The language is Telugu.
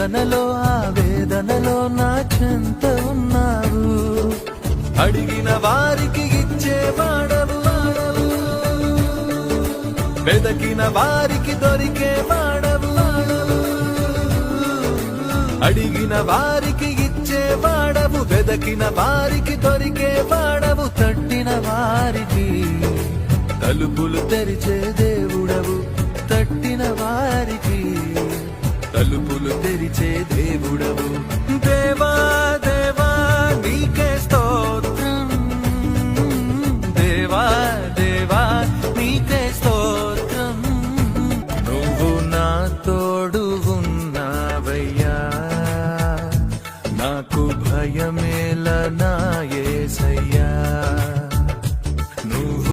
వేదనలో ఆవేదనలో నా చెంత ఉన్నావు. అడిగిన వారికి ఇచ్చేవాడవు, వెదకిన వారికి దొరికేవాడవు. అడిగిన వారికి ఇచ్చేవాడవు, వెదకిన వారికి దొరికేవాడవు. తట్టిన వారికి తలుపులు తెరిచేదే